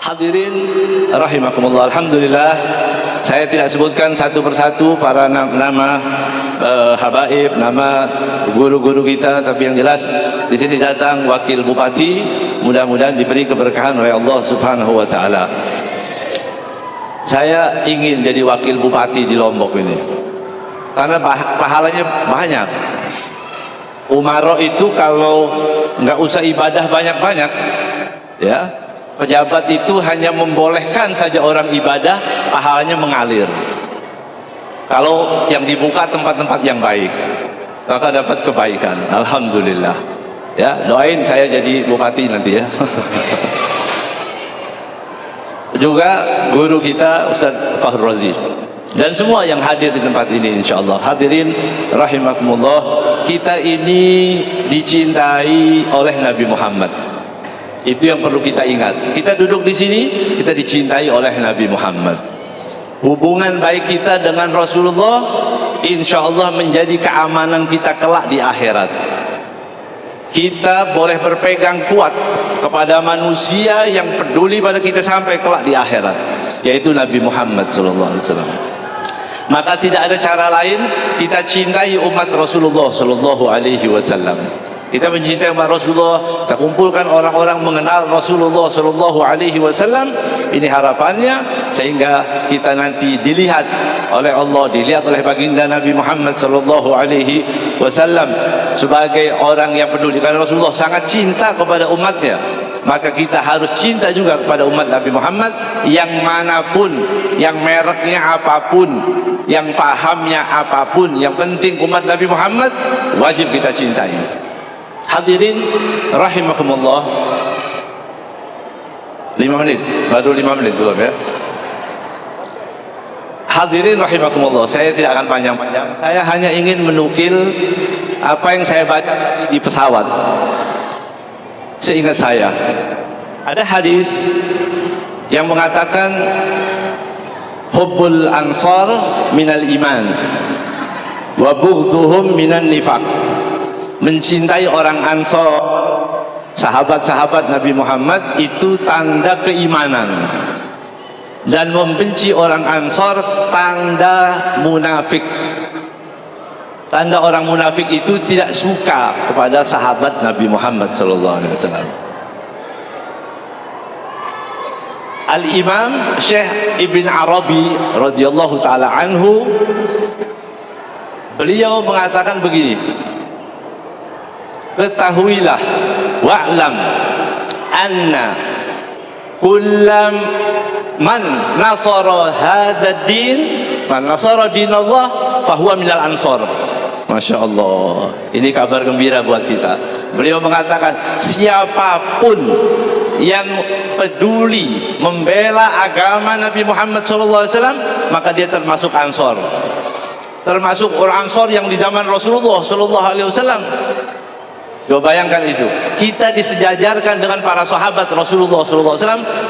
Hadirin rahimakumullah, alhamdulillah saya tidak sebutkan satu persatu para nama habaib, nama guru-guru kita, tapi yang jelas di sini datang wakil bupati, mudah-mudahan diberi keberkahan oleh Allah Subhanahu wa taala. Saya ingin jadi wakil bupati di Lombok ini karena pahalanya banyak. Umaro itu kalau nggak usah ibadah banyak-banyak, ya, pejabat itu hanya membolehkan saja orang ibadah, pahalanya mengalir. Kalau yang dibuka tempat-tempat yang baik, maka dapat kebaikan. Alhamdulillah. Ya, doain saya jadi bupati nanti ya. Juga guru kita Ustaz Fahru Razi dan semua yang hadir di tempat ini insyaallah. Hadirin rahimakumullah, kita ini dicintai oleh Nabi Muhammad. Itu yang perlu kita ingat. Kita duduk di sini, kita dicintai oleh Nabi Muhammad. Hubungan baik kita dengan Rasulullah insya Allah menjadi keamanan kita kelak di akhirat. Kita boleh berpegang kuat kepada manusia yang peduli pada kita sampai kelak di akhirat, yaitu Nabi Muhammad SAW. Maka tidak ada cara lain kita cintai umat Rasulullah SAW. Kita mencintai umat Rasulullah, kita kumpulkan orang-orang mengenal Rasulullah SAW. Ini harapannya, sehingga kita nanti dilihat oleh Allah, dilihat oleh baginda Nabi Muhammad SAW sebagai orang yang peduli. Karena Rasulullah sangat cinta kepada umatnya, maka kita harus cinta juga kepada umat Nabi Muhammad, yang manapun, yang mereknya apapun, yang pahamnya apapun, yang penting umat Nabi Muhammad wajib kita cintai. Hadirin rahimakumullah, 5 menit, baru 5 menit belum ya. Hadirin rahimakumullah, saya tidak akan panjang-panjang. Saya hanya ingin menukil apa yang saya baca di pesawat. Seingat saya ada hadis yang mengatakan hubbul ansar minal iman wa bughdhuhum minan nifaq. Mencintai orang Ansor, sahabat-sahabat Nabi Muhammad, itu tanda keimanan, dan membenci orang Ansor tanda munafik. Tanda orang munafik itu tidak suka kepada sahabat Nabi Muhammad SAW. Al-Imam Syekh Ibn Arabi radhiyallahu ta'ala anhu, beliau mengatakan begini: ketahuilah, wa'lam anna kullam man nasara hadzal din, man nasara dinallah fahuwa minal ansor. Masya Allah, ini kabar gembira buat kita. Beliau mengatakan siapapun yang peduli membela agama Nabi Muhammad SAW, maka dia termasuk ansor, termasuk orang ansor yang di zaman Rasulullah SAW. Coba bayangkan itu, kita disejajarkan dengan para sahabat Rasulullah SAW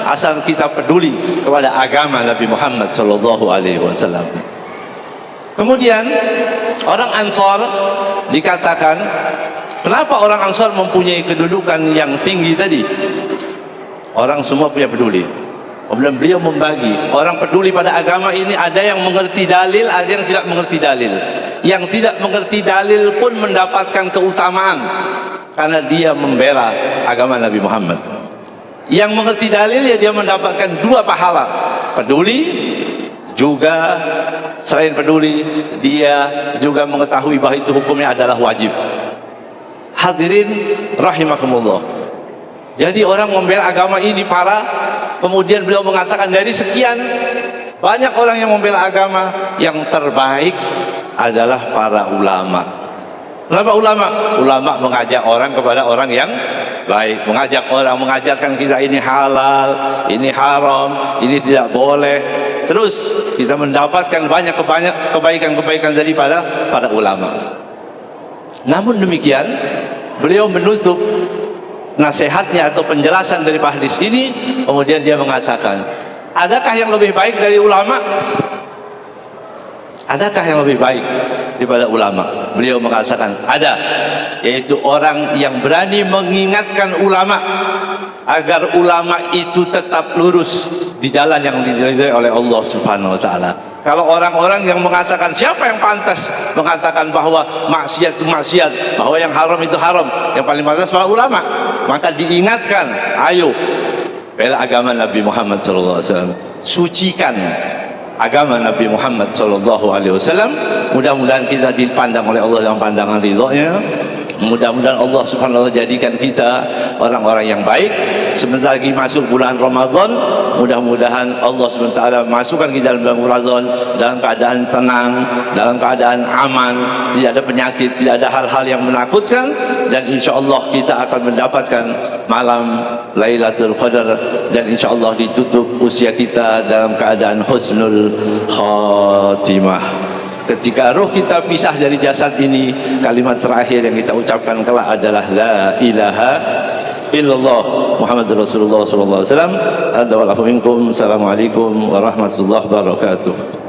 asal kita peduli kepada agama Nabi Muhammad SAW. Kemudian orang Ansor dikatakan, kenapa orang Ansor mempunyai kedudukan yang tinggi tadi? Orang semua punya peduli. Kemudian beliau membagi, orang peduli pada agama ini ada yang mengerti dalil, ada yang tidak mengerti dalil. Yang tidak mengerti dalil pun mendapatkan keutamaan karena dia membela agama Nabi Muhammad. Yang mengerti dalil ya dia mendapatkan 2 pahala, peduli juga, selain peduli dia juga mengetahui bahwa itu hukumnya adalah wajib. Hadirin rahimakumullah, jadi orang membela agama ini kemudian beliau mengatakan dari sekian banyak orang yang membela agama, yang terbaik adalah para ulama. Kenapa ulama? Ulama mengajak orang kepada orang yang baik, mengajak orang, mengajarkan kita ini halal, ini haram, ini tidak boleh. Terus kita mendapatkan banyak kebaikan-kebaikan daripada para ulama. Namun demikian, beliau menutup nasihatnya atau penjelasan dari hadis ini, kemudian dia mengatakan, adakah yang lebih baik dari ulama? Adakah yang lebih baik daripada ulama? Beliau mengatakan ada, yaitu orang yang berani mengingatkan ulama agar ulama itu tetap lurus di jalan yang diridhai oleh Allah Subhanahu wa taala. Kalau orang-orang yang mengatakan, siapa yang pantas mengatakan bahwa maksiat itu maksiat, bahwa yang haram itu haram, yang paling pantas para ulama, maka diingatkan, ayo bela agama Nabi Muhammad SAW, sucikan agama Nabi Muhammad SAW. Mudah-mudahan kita dipandang oleh Allah dengan pandangan ridhonya. Mudah-mudahan Allah Subhanahu wa taala jadikan kita orang-orang yang baik. Sebentar lagi masuk bulan Ramadan, mudah-mudahan Allah Subhanahu wa taala masukkan kita dalam bulan Ramadan dalam keadaan tenang, dalam keadaan aman, tidak ada penyakit, tidak ada hal-hal yang menakutkan, dan insyaallah kita akan mendapatkan malam Lailatul Qadar, dan insyaallah ditutup usia kita dalam keadaan husnul khatimah. Ketika roh kita pisah dari jasad ini, kalimat terakhir yang kita ucapkan kelak adalah la ilaha illallah Muhammadur Rasulullah sallallahu alaihi wasallam. Assalamualaikum warahmatullahi wabarakatuh.